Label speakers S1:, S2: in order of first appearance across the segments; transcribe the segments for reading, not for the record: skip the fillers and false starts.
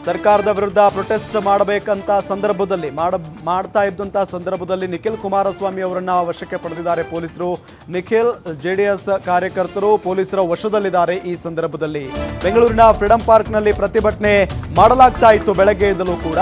S1: ಸರ್ಕಾರದ ವಿರುದ್ಧ ಪ್ರೊಟೆಸ್ಟ್ ಮಾಡಬೇಕಂತ ಸಂದರ್ಭದಲ್ಲಿ ಮಾಡ್ತಾ ಇದ್ದಂತ ಸಂದರ್ಭದಲ್ಲಿ ನಿಖಿಲ್ ಕುಮಾರಸ್ವಾಮಿ ಅವರನ್ನ ವಶಕ್ಕೆ ಪಡೆದಿದ್ದಾರೆ ಪೊಲೀಸರು. ನಿಖಿಲ್ ಜೆಡಿಎಸ್ ಕಾರ್ಯಕರ್ತರು ಪೊಲೀಸರ ವಶದಲ್ಲಿದ್ದಾರೆ. ಈ ಸಂದರ್ಭದಲ್ಲಿ ಬೆಂಗಳೂರಿನ ಫ್ರೀಡಂ ಪಾರ್ಕ್ನಲ್ಲಿ ಪ್ರತಿಭಟನೆ ಮಾಡಲಾಗ್ತಾ ಇತ್ತು ಬೆಳಗ್ಗೆಯಿಂದಲೂ ಕೂಡ.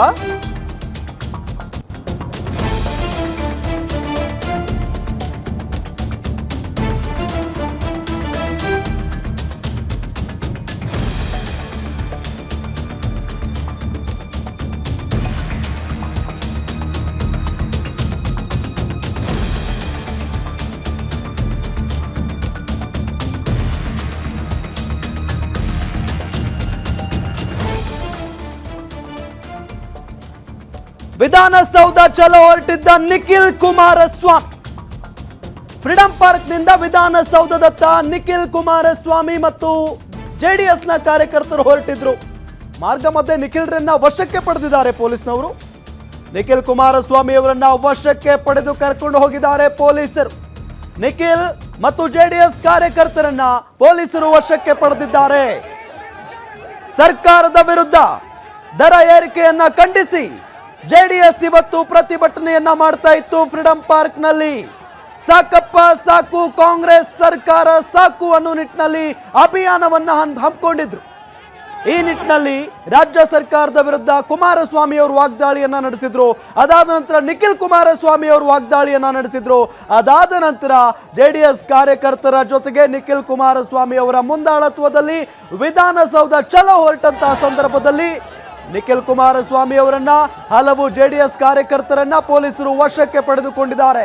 S1: ವಿಧಾನಸೌಧ ಚಲೋ ಹೊರಟಿದ್ದ ನಿಖಿಲ್ ಕುಮಾರಸ್ವಾಮಿ ಫ್ರೀಡಂ ಪಾರ್ಕ್ನಿಂದ ವಿಧಾನಸೌಧದತ್ತ ನಿಖಿಲ್ ಕುಮಾರಸ್ವಾಮಿ ಮತ್ತು ಜೆಡಿಎಸ್ನ ಕಾರ್ಯಕರ್ತರು ಹೊರಟಿದ್ರು. ಮಾರ್ಗ ಮಧ್ಯೆ ನಿಖಿಲ್ರನ್ನ ವಶಕ್ಕೆ ಪಡೆದಿದ್ದಾರೆ ಪೊಲೀಸ್ನವರು. ನಿಖಿಲ್ ಕುಮಾರಸ್ವಾಮಿ ಅವರನ್ನ ವಶಕ್ಕೆ ಪಡೆದು ಕರ್ಕೊಂಡು ಹೋಗಿದ್ದಾರೆ ಪೊಲೀಸರು. ನಿಖಿಲ್ ಮತ್ತು ಜೆಡಿಎಸ್ ಕಾರ್ಯಕರ್ತರನ್ನ ಪೊಲೀಸರು ವಶಕ್ಕೆ ಪಡೆದಿದ್ದಾರೆ. ಸರ್ಕಾರದ ವಿರುದ್ಧ ದರ ಏರಿಕೆಯನ್ನ ಖಂಡಿಸಿ ಜೆಡಿಎಸ್ ಇವತ್ತು ಪ್ರತಿಭಟನೆಯನ್ನ ಮಾಡ್ತಾ ಇತ್ತು ಫ್ರೀಡಂ ಪಾರ್ಕ್ ನಲ್ಲಿ. ಸಾಕಪ್ಪ ಸಾಕು, ಕಾಂಗ್ರೆಸ್ ಸರ್ಕಾರ ಸಾಕು ಅನ್ನೋ ನಿಟ್ಟಿನಲ್ಲಿ ಅಭಿಯಾನವನ್ನ ಹಮ್ಮಿಕೊಂಡಿದ್ರು. ಈ ನಿಟ್ಟಿನಲ್ಲಿ ರಾಜ್ಯ ಸರ್ಕಾರದ ವಿರುದ್ಧ ಕುಮಾರಸ್ವಾಮಿ ಅವರು ವಾಗ್ದಾಳಿಯನ್ನ ನಡೆಸಿದ್ರು. ಅದಾದ ನಂತರ ನಿಖಿಲ್ ಕುಮಾರಸ್ವಾಮಿ ಅವರು ವಾಗ್ದಾಳಿಯನ್ನ ನಡೆಸಿದ್ರು. ಅದಾದ ನಂತರ ಜೆಡಿಎಸ್ ಕಾರ್ಯಕರ್ತರ ಜೊತೆಗೆ ನಿಖಿಲ್ ಕುಮಾರಸ್ವಾಮಿ ಅವರ ಮುಂದಾಳತ್ವದಲ್ಲಿ ವಿಧಾನಸೌಧ ಚಲೋ ಹೊರಟಂತಹ ಸಂದರ್ಭದಲ್ಲಿ ನಿಖಿಲ್ ಕುಮಾರಸ್ವಾಮಿ ಅವರನ್ನ ಹಲವು ಜೆಡಿಎಸ್ ಕಾರ್ಯಕರ್ತರನ್ನ ಪೊಲೀಸರು ವಶಕ್ಕೆ ಪಡೆದುಕೊಂಡಿದ್ದಾರೆ.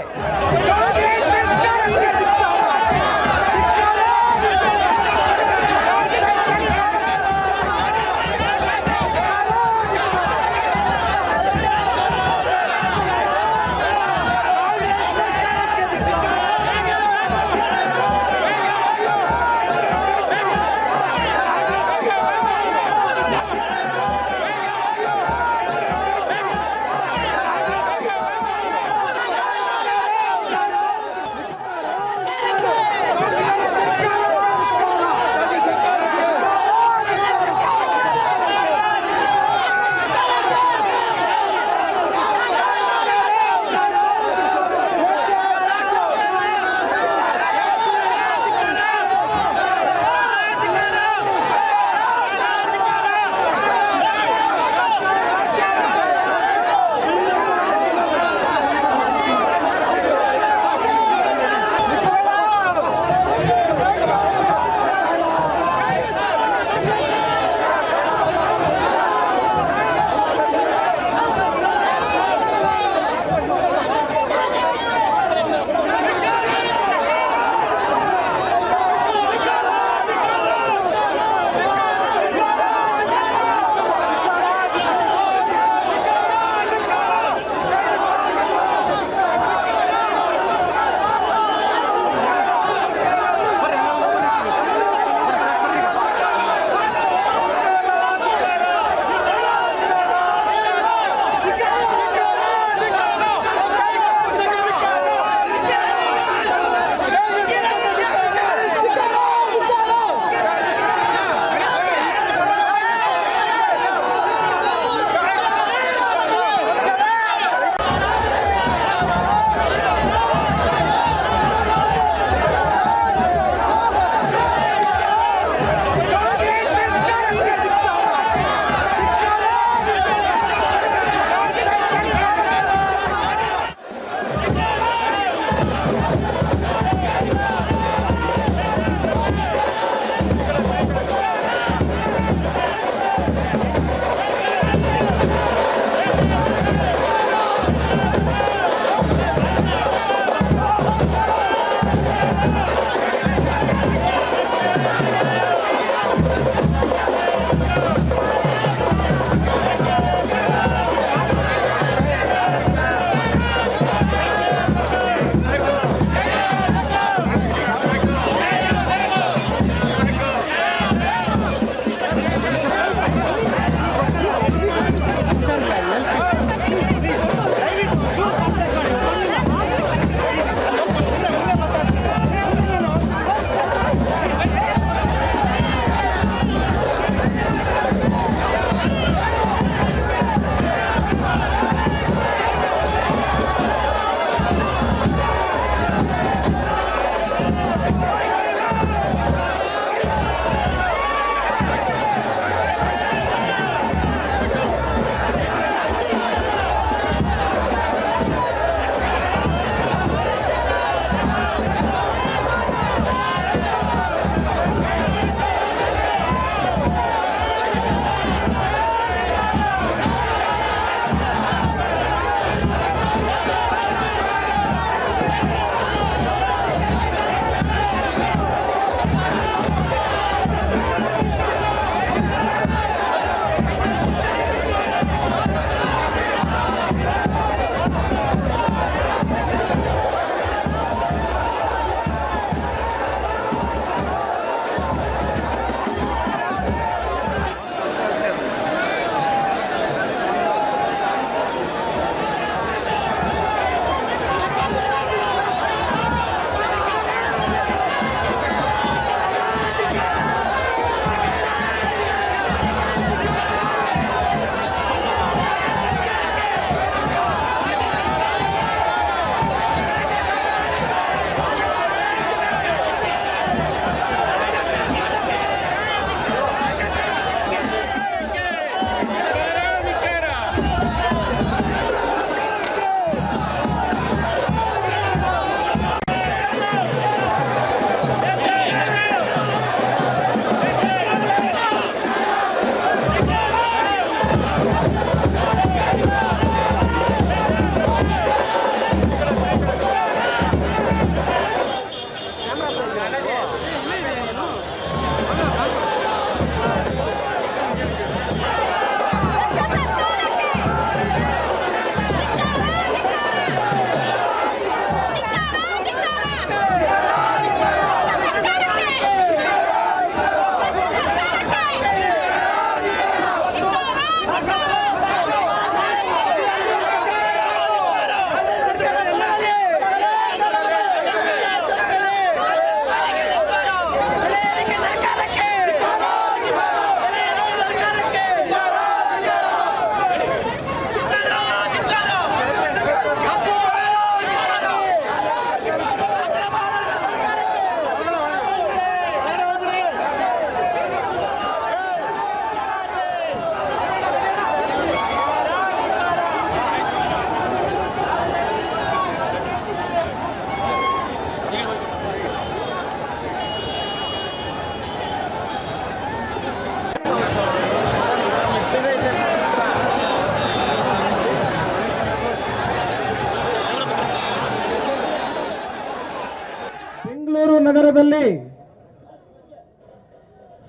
S2: ಬೆಂಗಳೂರು ನಗರದಲ್ಲಿ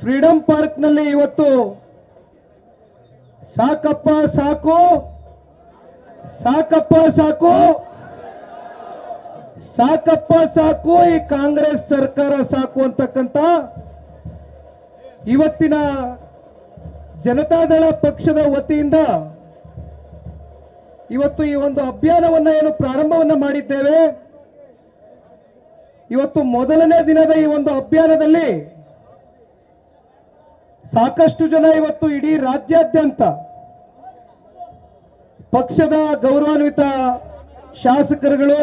S2: ಫ್ರೀಡಂ ಪಾರ್ಕ್ ನಲ್ಲಿ ಇವತ್ತು ಸಾಕಪ್ಪ ಸಾಕು ಸಾಕಪ್ಪ ಸಾಕು ಸಾಕಪ್ಪ ಸಾಕು ಈ ಕಾಂಗ್ರೆಸ್ ಸರ್ಕಾರ ಸಾಕು ಅಂತಕ್ಕಂಥ ಇವತ್ತಿನ ಜನತಾದಳ ಪಕ್ಷದ ವತಿಯಿಂದ ಇವತ್ತು ಈ ಒಂದು ಅಭಿಯಾನವನ್ನ ಏನು ಪ್ರಾರಂಭವನ್ನ ಮಾಡಿದ್ದೇವೆ. ಇವತ್ತು ಮೊದಲನೇ ದಿನದ ಈ ಒಂದು ಅಭಿಯಾನದಲ್ಲಿ ಸಾಕಷ್ಟು ಜನ ಇವತ್ತು ಇಡೀ ರಾಜ್ಯಾದ್ಯಂತ ಪಕ್ಷದ ಗೌರವಾನ್ವಿತ ಶಾಸಕರುಗಳು,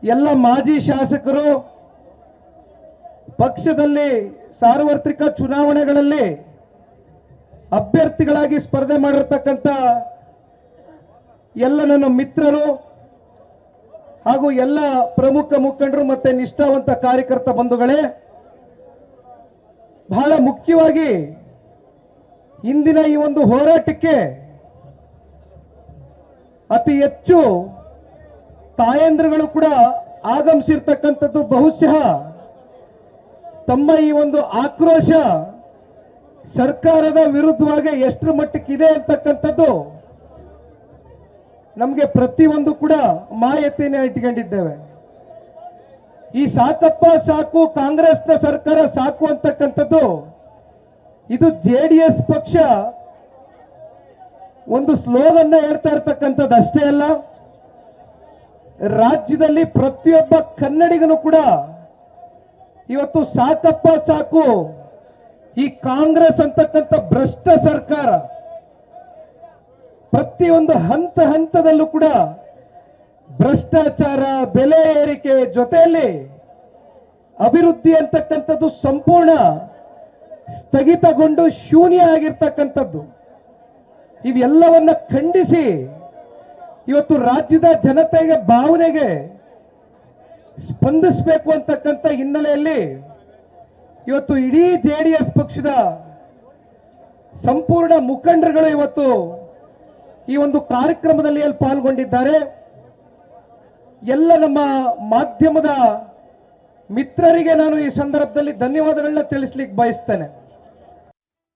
S2: ಎಲ್ಲ ಮಾಜಿ ಶಾಸಕರು, ಪಕ್ಷದಲ್ಲಿ ಸಾರ್ವತ್ರಿಕ ಚುನಾವಣೆಗಳಲ್ಲಿ ಅಭ್ಯರ್ಥಿಗಳಾಗಿ ಸ್ಪರ್ಧೆ ಮಾಡಿರ್ತಕ್ಕಂಥ ಎಲ್ಲ ನನ್ನ ಮಿತ್ರರು ಹಾಗೂ ಎಲ್ಲ ಪ್ರಮುಖ ಮುಖಂಡರು ಮತ್ತೆ ನಿಷ್ಠಾವಂತ ಕಾರ್ಯಕರ್ತ ಬಂಧುಗಳೇ, ಬಹಳ ಮುಖ್ಯವಾಗಿ ಇಂದಿನ ಈ ಒಂದು ಹೋರಾಟಕ್ಕೆ ಅತಿ ಹೆಚ್ಚು ತಾಯಂದ್ರುಗಳು ಕೂಡ ಆಗಮಿಸಿರ್ತಕ್ಕಂಥದ್ದು ಬಹುಶಃ ತಮ್ಮ ಈ ಒಂದು ಆಕ್ರೋಶ ಸರ್ಕಾರದ ವಿರುದ್ಧವಾಗಿ ಎಷ್ಟರ ಮಟ್ಟಕ್ಕಿದೆ ಅಂತಕ್ಕಂಥದ್ದು ನಮಗೆ ಪ್ರತಿಯೊಂದು ಕೂಡ ಮಾಹಿತಿಯನ್ನು ಇಟ್ಕೊಂಡಿದ್ದೇವೆ. ಈ ಸಾಕಪ್ಪ ಸಾಕು ಕಾಂಗ್ರೆಸ್ನ ಸರ್ಕಾರ ಸಾಕು ಅಂತಕ್ಕಂಥದ್ದು ಇದು ಜೆಡಿಎಸ್ ಪಕ್ಷ ಒಂದು ಸ್ಲೋಗನ್ನ ಹೇಳ್ತಾ ಇರ್ತಕ್ಕಂಥದ್ದು ಅಷ್ಟೇ ಅಲ್ಲ, ರಾಜ್ಯದಲ್ಲಿ ಪ್ರತಿಯೊಬ್ಬ ಕನ್ನಡಿಗನು ಕೂಡ ಇವತ್ತು ಸಾಕಪ್ಪ ಸಾಕು ಈ ಕಾಂಗ್ರೆಸ್ ಅಂತಕ್ಕಂಥ ಭ್ರಷ್ಟ ಸರ್ಕಾರ ಪ್ರತಿಯೊಂದು ಹಂತ ಹಂತದಲ್ಲೂ ಕೂಡ ಭ್ರಷ್ಟಾಚಾರ, ಬೆಲೆ ಏರಿಕೆ ಜೊತೆಯಲ್ಲಿ ಅಭಿವೃದ್ಧಿ ಅಂತಕ್ಕಂಥದ್ದು ಸಂಪೂರ್ಣ ಸ್ಥಗಿತಗೊಂಡು ಶೂನ್ಯ ಆಗಿರ್ತಕ್ಕಂಥದ್ದು, ಇವೆಲ್ಲವನ್ನ ಖಂಡಿಸಿ ಇವತ್ತು ರಾಜ್ಯದ ಜನತೆಗೆ ಭಾವನೆಗೆ ಸ್ಪಂದಿಸಬೇಕು ಅಂತಕ್ಕಂಥ ಹಿನ್ನೆಲೆಯಲ್ಲಿ ಇವತ್ತು ಇಡೀ ಜೆಡಿಎಸ್ ಪಕ್ಷದ ಸಂಪೂರ್ಣ ಮುಖಂಡರುಗಳು ಇವತ್ತು ಈ ಒಂದು ಕಾರ್ಯಕ್ರಮದಲ್ಲಿ ಪಾಲ್ಗೊಂಡಿದ್ದಾರೆ. ಎಲ್ಲ ನಮ್ಮ ಮಾಧ್ಯಮದ ಮಿತ್ರರಿಗೆ ನಾನು ಈ ಸಂದರ್ಭದಲ್ಲಿ ಧನ್ಯವಾದಗಳನ್ನ ತಿಳಿಸ್ಲಿಕ್ಕೆ ಬಯಸ್ತೇನೆ.